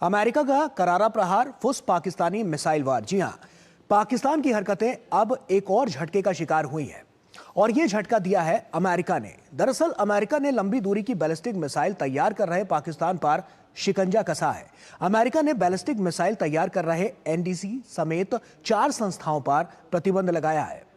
America का करारा प्रहार, फुस पाकिस्तानी मिसाइल वार। जी हां, पाकिस्तान की हरकतें अब एक और झटके का शिकार हुई हैं और यह झटका दिया है अमेरिका ने। दरअसल अमेरिका ने लंबी दूरी की बैलिस्टिक मिसाइल तैयार कर रहे पाकिस्तान पर शिकंजा कसा है। अमेरिका ने बैलिस्टिक मिसाइल तैयार कर रहे एनडीसी समेत 4 संस्थाओं पर प्रतिबंध लगाया है।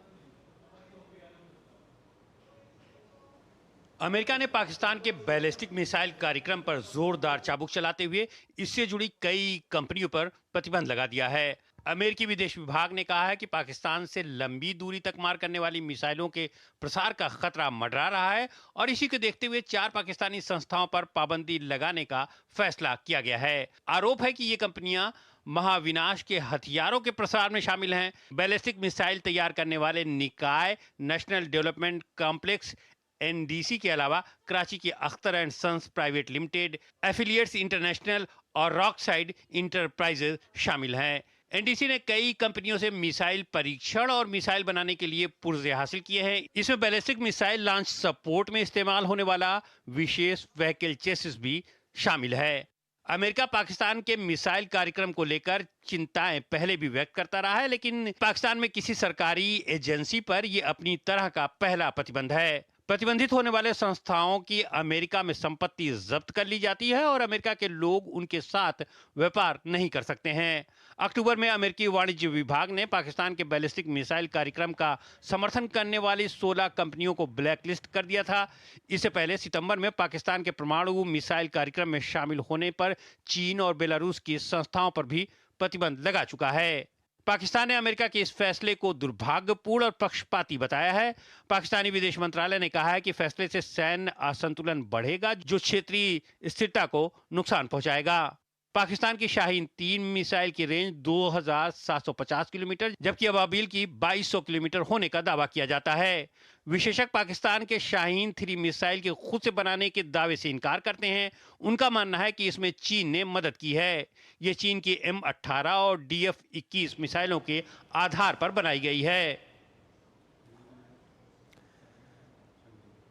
अमेरिका ने पाकिस्तान के बैलिस्टिक मिसाइल कार्यक्रम पर जोरदार चाबुक चलाते हुए इससे जुड़ी कई कंपनियों पर प्रतिबंध लगा दिया है। अमेरिकी विदेश विभाग ने कहा है कि पाकिस्तान से लंबी दूरी तक मार करने वाली मिसाइलों के प्रसार का खतरा मंडरा रहा है और इसी को देखते हुए 4 पाकिस्तानी संस्थाओं पर पाबंदी लगाने का फैसला किया गया है। आरोप है कि ये कंपनियां महाविनाश के हथियारों के प्रसार में शामिल हैं। बैलिस्टिक मिसाइल तैयार करने वाले निकाय नेशनल डेवलपमेंट कॉम्प्लेक्स एनडीसी के अलावा कराची के Akhtar and sons private limited, affiliates international और रॉकसाइड इंटरप्राइजेज शामिल हैं। एनडीसी ने कई कंपनियों से मिसाइल परीक्षण और मिसाइल बनाने के लिए पुर्जे हासिल किए हैं। इसमें बैलिस्टिक मिसाइल लॉन्च सपोर्ट में इस्तेमाल होने वाला विशेष व्हीकल चेसिस भी शामिल है। अमेरिका पाकिस्तान के मिसाइल कार्यक्रम को लेकर चिंताएं पहले भी व्यक्त करता रहा है, लेकिन पाकिस्तान में किसी सरकारी एजेंसी पर यह अपनी तरह का पहला प्रतिबंध है। प्रतिबंधित होने वाले संस्थाओं की अमेरिका में संपत्ति जब्त कर ली जाती है और अमेरिका के लोग उनके साथ व्यापार नहीं कर सकते हैं। अक्टूबर में अमेरिकी वाणिज्य विभाग ने पाकिस्तान के बैलिस्टिक मिसाइल कार्यक्रम का समर्थन करने वाली 16 कंपनियों को ब्लैकलिस्ट कर दिया था। इससे पहले सितंबर में पाकिस्तान के परमाणु मिसाइल कार्यक्रम में शामिल होने पर चीन और बेलारूस की संस्थाओं पर भी प्रतिबंध लगा चुका है। पाकिस्तान ने अमेरिका के इस फैसले को दुर्भाग्यपूर्ण और पक्षपाती बताया है। पाकिस्तानी विदेश मंत्रालय ने कहा है कि फैसले से सैन्य असंतुलन बढ़ेगा, जो क्षेत्रीय स्थिरता को नुकसान पहुंचाएगा। पाकिस्तान की शाहीन 3 मिसाइल की रेंज 2750 किलोमीटर जबकि अबाबिल की 2200 किलोमीटर होने का दावा किया जाता है। विशेषज्ञ पाकिस्तान के शाहीन 3 मिसाइल के खुद से बनाने के दावे से इनकार करते हैं। उनका मानना है कि इसमें चीन ने मदद की है। ये चीन की M18 और DF-21 मिसाइलों के आधार पर बनाई गई है।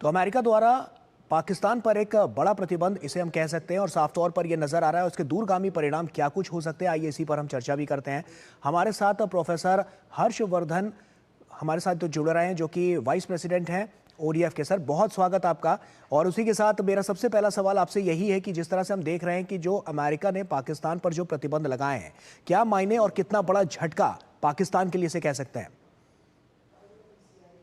तो अमेरिका द्वारा पाकिस्तान पर एक बड़ा प्रतिबंध, इसे हम कह सकते हैं, और साफ तौर पर यह नजर आ रहा है। उसके दूरगामी परिणाम क्या कुछ हो सकते हैं, आइए इसी पर हम चर्चा भी करते हैं। हमारे साथ प्रोफेसर हर्षवर्धन हमारे साथ तो जुड़ रहे हैं, जो कि वाइस प्रेसिडेंट हैं ODF के। सर, बहुत स्वागत आपका। और उसी के साथ मेरा सबसे पहला सवाल आपसे यही है कि जिस तरह से हम देख रहे हैं कि जो अमेरिका ने पाकिस्तान पर जो प्रतिबंध लगाए हैं, क्या मायने और कितना बड़ा झटका पाकिस्तान के लिए इसे कह सकते हैं?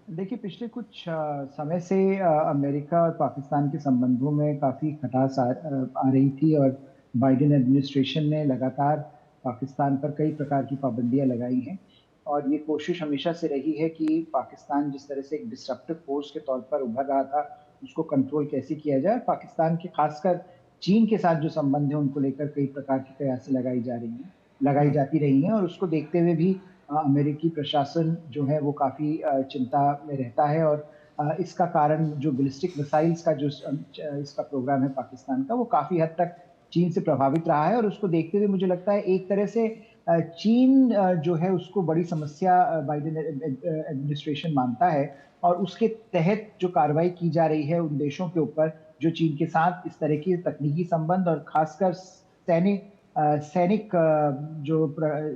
देखिए, पिछले कुछ समय से अमेरिका और पाकिस्तान के संबंधों में काफ़ी खटास आ रही थी और बाइडेन एडमिनिस्ट्रेशन ने लगातार पाकिस्तान पर कई प्रकार की पाबंदियां लगाई हैं। और ये कोशिश हमेशा से रही है कि पाकिस्तान जिस तरह से एक डिस्ट्रप्टिव फोर्स के तौर पर उभर रहा था, उसको कंट्रोल कैसे किया जाए। पाकिस्तान के खासकर चीन के साथ जो संबंध है, उनको लेकर कई प्रकार की कयासें लगाई जाती रही हैं और उसको देखते हुए भी अमेरिकी प्रशासन जो है वो काफ़ी चिंता में रहता है। और इसका कारण जो बैलिस्टिक मिसाइल्स का जो इसका प्रोग्राम है पाकिस्तान का, वो काफ़ी हद तक चीन से प्रभावित रहा है। और उसको देखते हुए मुझे लगता है एक तरह से चीन जो है उसको बड़ी समस्या बाइडेन एडमिनिस्ट्रेशन मानता है और उसके तहत जो कार्रवाई की जा रही है उन देशों के ऊपर जो चीन के साथ इस तरह की तकनीकी संबंध और खासकर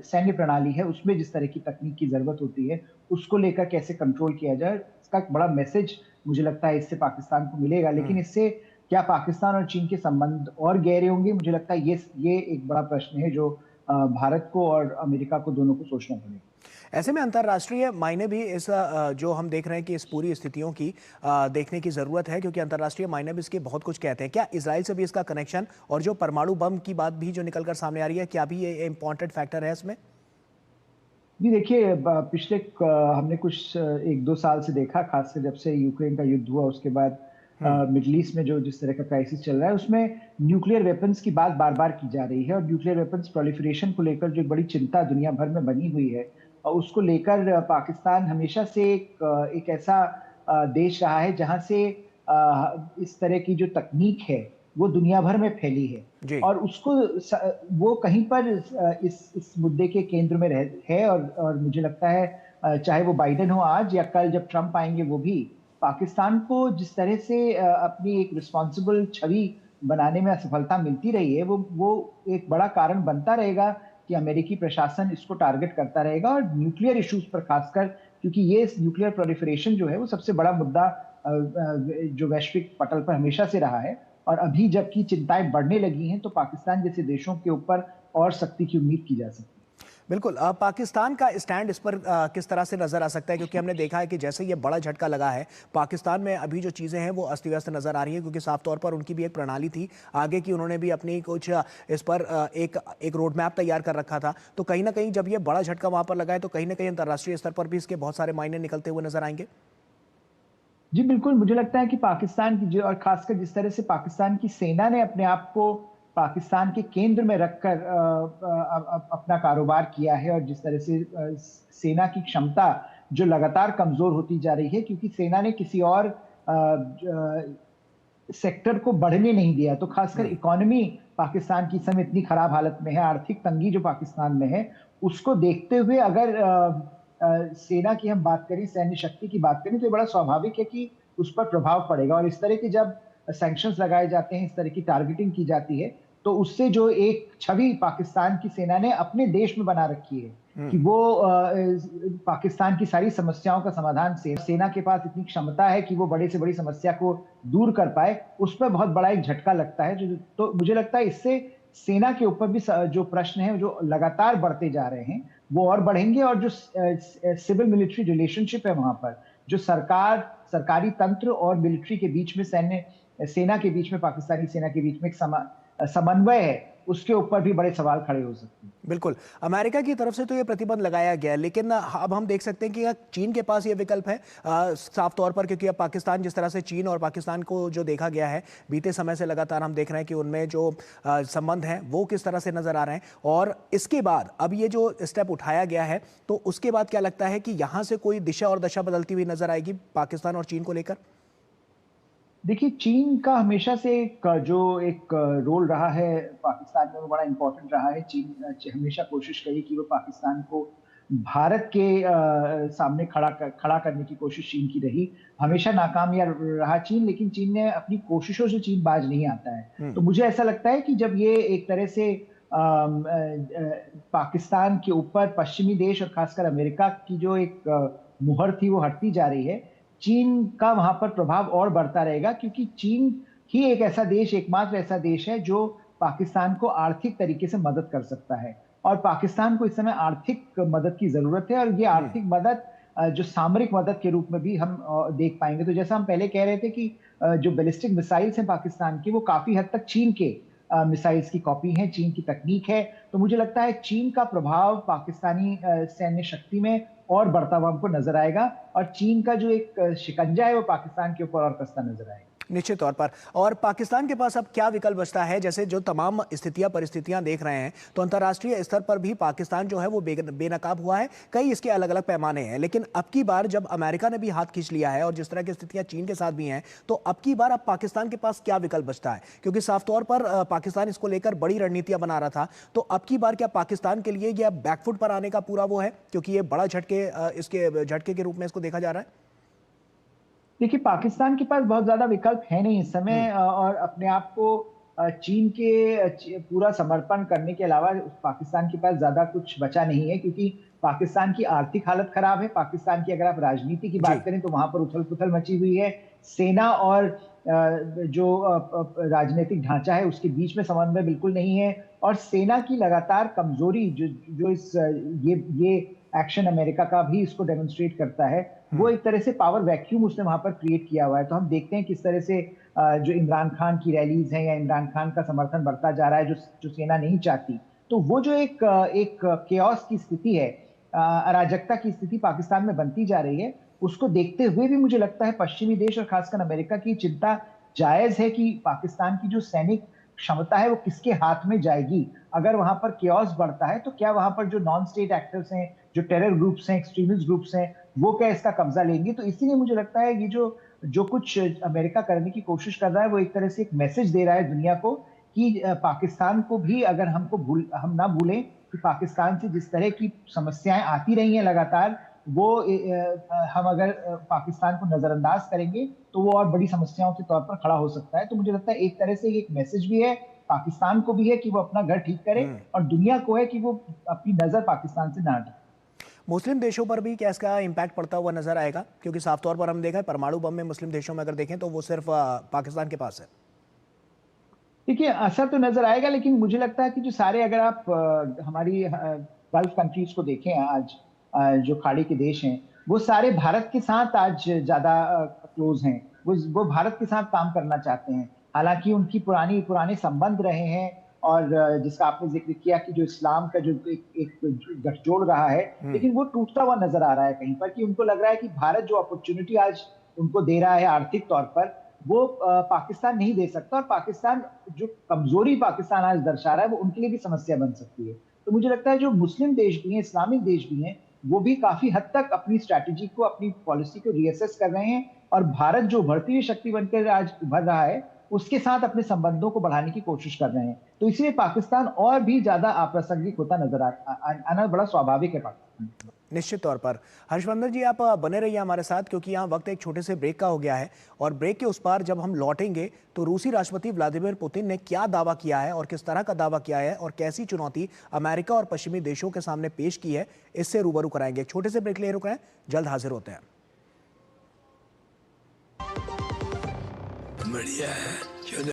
सैन्य प्रणाली है, उसमें जिस तरह की तकनीक की जरूरत होती है, उसको लेकर कैसे कंट्रोल किया जाए, इसका एक बड़ा मैसेज मुझे लगता है इससे पाकिस्तान को मिलेगा। लेकिन इससे क्या पाकिस्तान और चीन के संबंध और गहरे होंगे? मुझे लगता है ये एक बड़ा प्रश्न है जो भारत को और अमेरिका को दोनों को सोचना पड़ेगा। ऐसे में अंतर्राष्ट्रीय मायने भी इस जो हम देख रहे हैं कि इस पूरी स्थितियों की देखने की ज़रूरत है, क्योंकि अंतर्राष्ट्रीय मायने भी इसके बहुत कुछ कहते हैं। क्या इजराइल से भी इसका कनेक्शन, और जो परमाणु बम की बात भी जो निकलकर सामने आ रही है, क्या भी ये इम्पॉर्टेंट फैक्टर है इसमें? जी देखिए, पिछले हमने कुछ 1-2 साल से देखा, खासकर जब से यूक्रेन का युद्ध हुआ उसके बाद मिडल ईस्ट में जो जिस तरह का क्राइसिस चल रहा है, उसमें न्यूक्लियर वेपन्स की बात बार-बार की जा रही है और न्यूक्लियर वेपन्स प्रोलिफरेशन को लेकर जो एक बड़ी चिंता दुनिया भर में बनी हुई है और उसको लेकर पाकिस्तान हमेशा से एक ऐसा देश रहा है जहाँ से इस तरह की जो तकनीक है वो दुनिया भर में फैली है जी। और वो कहीं पर इस मुद्दे के केंद्र में है। और मुझे लगता है चाहे वो बाइडेन हो आज या कल जब ट्रंप आएंगे, वो भी पाकिस्तान को जिस तरह से अपनी एक रिस्पॉन्सिबल छवि बनाने में असफलता मिलती रही है, वो एक बड़ा कारण बनता रहेगा कि अमेरिकी प्रशासन इसको टारगेट करता रहेगा और न्यूक्लियर इश्यूज पर खासकर, क्योंकि ये न्यूक्लियर प्रोलिफरेशन जो है वो सबसे बड़ा मुद्दा जो वैश्विक पटल पर हमेशा से रहा है। और अभी जबकि चिंताएं बढ़ने लगी हैं तो पाकिस्तान जैसे देशों के ऊपर और सख्ती की उम्मीद की जा सकती है। बिल्कुल। पाकिस्तान का स्टैंड इस पर किस तरह से नजर आ सकता है, क्योंकि हमने देखा है कि जैसे ये बड़ा झटका लगा है पाकिस्तान में, अभी जो चीज़ें हैं वो अस्त व्यस्त नजर आ रही हैं, क्योंकि साफ तौर पर उनकी भी एक प्रणाली थी आगे की, उन्होंने भी अपनी कुछ इस पर एक रोड मैप तैयार कर रखा था। तो कहीं ना कहीं जब ये बड़ा झटका वहां पर लगा है तो कहीं ना कहीं अंतर्राष्ट्रीय स्तर पर भी इसके बहुत सारे मायने निकलते हुए नजर आएंगे। जी बिल्कुल, मुझे लगता है कि पाकिस्तान की जो, और खासकर जिस तरह से पाकिस्तान की सेना ने अपने आप को पाकिस्तान के केंद्र में रखकर अपना कारोबार किया है, और जिस तरह से सेना की क्षमता जो लगातार कमजोर होती जा रही है, क्योंकि सेना ने किसी और सेक्टर को बढ़ने नहीं दिया। तो खासकर इकोनॉमी पाकिस्तान की समय इतनी खराब हालत में है, आर्थिक तंगी जो पाकिस्तान में है, उसको देखते हुए अगर सेना की हम बात करें, सैन्य शक्ति की बात करें, तो ये बड़ा स्वाभाविक है कि उस पर प्रभाव पड़ेगा। और इस तरह के जब सैंक्शंस लगाए जाते हैं, इस तरह की टारगेटिंग की जाती है, तो उससे जो एक छवि पाकिस्तान की सेना ने अपने देश में बना रखी है कि वो पाकिस्तान की सारी समस्याओं का समाधान सेना के पास इतनी क्षमता है कि वो बड़े से बड़ी समस्या को दूर कर पाए, उस पर बहुत बड़ा एक झटका लगता है। जो तो मुझे लगता है इससे सेना के ऊपर भी जो प्रश्न है जो लगातार बढ़ते जा रहे हैं वो और बढ़ेंगे, और जो सिविल मिलिट्री रिलेशनशिप है वहां पर, जो सरकारी तंत्र और मिलिट्री के बीच में, सेना के बीच में, पाकिस्तानी सेना के बीच में एक समन्वय है, उसके ऊपर भी बड़े सवाल खड़े हो सकते हैं। बिल्कुल। अमेरिका की तरफ से तो ये प्रतिबंध लगाया गया है, लेकिन अब हम देख सकते हैं कि चीन के पास ये विकल्प है साफ तौर पर, क्योंकि अब पाकिस्तान, जिस तरह से चीन और पाकिस्तान को जो देखा गया है बीते समय से, लगातार हम देख रहे हैं कि उनमें जो संबंध हैं वो किस तरह से नजर आ रहे हैं। और इसके बाद अब ये जो स्टेप उठाया गया है, तो उसके बाद क्या लगता है कि यहाँ से कोई दिशा और दशा बदलती हुई नजर आएगी पाकिस्तान और चीन को लेकर? देखिए, चीन का हमेशा से एक रोल रहा है पाकिस्तान में, वो बड़ा इंपॉर्टेंट रहा है। चीन हमेशा कोशिश करी कि वो पाकिस्तान को भारत के सामने खड़ा करने की कोशिश चीन की रही। हमेशा नाकामयाब रहा चीन, लेकिन चीन ने अपनी कोशिशों से चीन बाज नहीं आता है। तो मुझे ऐसा लगता है कि जब ये एक तरह से पाकिस्तान के ऊपर पश्चिमी देश और खासकर अमेरिका की जो एक मुहर थी वो हटती जा रही है, चीन का वहां पर प्रभाव और बढ़ता रहेगा, क्योंकि चीन ही एक ऐसा देश, एकमात्र ऐसा देश है जो पाकिस्तान को आर्थिक तरीके से मदद कर सकता है। और पाकिस्तान को इस समय आर्थिक मदद की जरूरत है, और ये आर्थिक मदद जो सामरिक मदद के रूप में भी हम देख पाएंगे। तो जैसा हम पहले कह रहे थे कि जो बैलिस्टिक मिसाइल्स हैं पाकिस्तान की, वो काफी हद तक चीन के मिसाइल्स की कॉपी है, चीन की तकनीक है। तो मुझे लगता है चीन का प्रभाव पाकिस्तानी सैन्य शक्ति में और बढ़ता हुआ हमको नजर आएगा, और चीन का जो एक शिकंजा है वो पाकिस्तान के ऊपर और कसता नजर आएगा। निश्चित तौर पर। और पाकिस्तान के पास अब क्या विकल्प बचता है? जैसे जो तमाम परिस्थितियां देख रहे हैं, तो अंतर्राष्ट्रीय स्तर पर भी पाकिस्तान जो है वो बेनकाब हुआ है। कई इसके अलग अलग पैमाने हैं, लेकिन अब की बार जब अमेरिका ने भी हाथ खींच लिया है और जिस तरह की स्थितियां चीन के साथ भी हैं, तो अब की बार अब पाकिस्तान के पास क्या विकल्प बचता है? क्योंकि साफ तौर पर पाकिस्तान इसको लेकर बड़ी रणनीतियां बना रहा था, तो अब की बार क्या पाकिस्तान के लिए यह बैकफुट पर आने का पूरा वो है, क्योंकि ये बड़ा इसके झटके के रूप में इसको देखा जा रहा है? देखिए, पाकिस्तान के पास बहुत ज्यादा विकल्प है नहीं इस समय, और अपने आप को चीन के पूरा समर्पण करने के अलावा पाकिस्तान के पास ज्यादा कुछ बचा नहीं है, क्योंकि पाकिस्तान की आर्थिक हालत खराब है। पाकिस्तान की अगर आप राजनीति की बात करें तो वहां पर उथल पुथल मची हुई है। सेना और जो राजनीतिक ढांचा है उसके बीच में समन्वय बिल्कुल नहीं है, और सेना की लगातार कमजोरी जो ये एक्शन अमेरिका का भी इसको डेमोन्स्ट्रेट करता है, वो एक तरह से पावर वैक्यूम उसने वहां पर क्रिएट किया हुआ है। तो हम देखते हैं किस तरह से जो इमरान खान की रैलीज हैं या इमरान खान का समर्थन बढ़ता जा रहा है, जो सेना नहीं चाहती। तो वो जो एक केओस की स्थिति है, अराजकता की स्थिति पाकिस्तान में बनती जा रही है, उसको देखते हुए भी मुझे लगता है पश्चिमी देश और खासकर अमेरिका की चिंता जायज है कि पाकिस्तान की जो सैनिक क्षमता है वो किसके हाथ में जाएगी। अगर वहां पर केओस बढ़ता है तो क्या वहां पर जो नॉन स्टेट एक्टर्स हैं, जो टेरर ग्रुप्स हैं, एक्सट्रीमिस्ट ग्रुप्स हैं, वो क्या इसका कब्जा लेंगे। तो इसीलिए मुझे लगता है ये जो कुछ अमेरिका करने की कोशिश कर रहा है, वो एक तरह से एक मैसेज दे रहा है दुनिया को कि पाकिस्तान को भी, अगर हम ना भूलें कि पाकिस्तान से जिस तरह की समस्याएं आती रही हैं लगातार, वो हम अगर पाकिस्तान को नजरअंदाज करेंगे तो वो और बड़ी समस्याओं के तौर पर खड़ा हो सकता है। तो मुझे लगता है एक तरह से ये एक मैसेज भी है, पाकिस्तान को भी है कि वो अपना घर ठीक करे, और दुनिया को है कि वो अपनी नजर पाकिस्तान से ना हटाए। मुस्लिम देशों पर भी क्या इसका इम्पैक्ट पड़ता हुआ नजर आएगा? क्योंकि साफ तौर पर हम देखा है परमाणु बम में मुस्लिम देशों में अगर देखें तो वो सिर्फ पाकिस्तान के पास है। देखिए, असर तो नजर आएगा, लेकिन मुझे लगता है कि जो सारे, अगर आप हमारी गल्फ कंट्रीज को देखें आज, जो खाड़ी के देश हैं, वो सारे भारत के साथ आज ज्यादा क्लोज हैं। वो भारत के साथ काम करना चाहते हैं। हालांकि उनकी पुराने संबंध रहे हैं, और जिसका आपने जिक्र किया कि जो इस्लाम का जो एक गठजोड़ रहा है, लेकिन वो टूटता हुआ नजर आ रहा है कहीं पर, कि उनको लग रहा है कि भारत जो अपॉर्चुनिटी आज उनको दे रहा है आर्थिक तौर पर, वो पाकिस्तान नहीं दे सकता, और पाकिस्तान जो कमजोरी पाकिस्तान आज दर्शा रहा है वो उनके लिए भी समस्या बन सकती है। तो मुझे लगता है जो मुस्लिम देश भी हैं, इस्लामिक देश भी हैं, वो भी काफी हद तक अपनी स्ट्रैटेजी को, अपनी पॉलिसी को रीअसेस कर रहे हैं, और भारत जो उभरती हुई शक्ति बनकर आज उभर रहा है, उसके साथ अपने संबंधों को बढ़ाने की कोशिश कर रहे हैं। तो इसलिए पाकिस्तान और भी ज्यादा अप्रासंगिक होता नजर आना बड़ा स्वाभाविक है पाकिस्तान। निश्चित तौर पर। हर्षवर्धन जी, आप बने रहिए हमारे साथ, क्योंकि यहाँ वक्त एक छोटे से ब्रेक का हो गया है, और ब्रेक के उस पार जब हम लौटेंगे तो रूसी राष्ट्रपति व्लादिमीर पुतिन ने क्या दावा किया है और किस तरह का दावा किया है और कैसी चुनौती अमेरिका और पश्चिमी देशों के सामने पेश की है, इससे रूबरू कराएंगे। एक छोटे से ब्रेक ले रुके हैं, जल्द हाजिर होते हैं। बढ़िया है।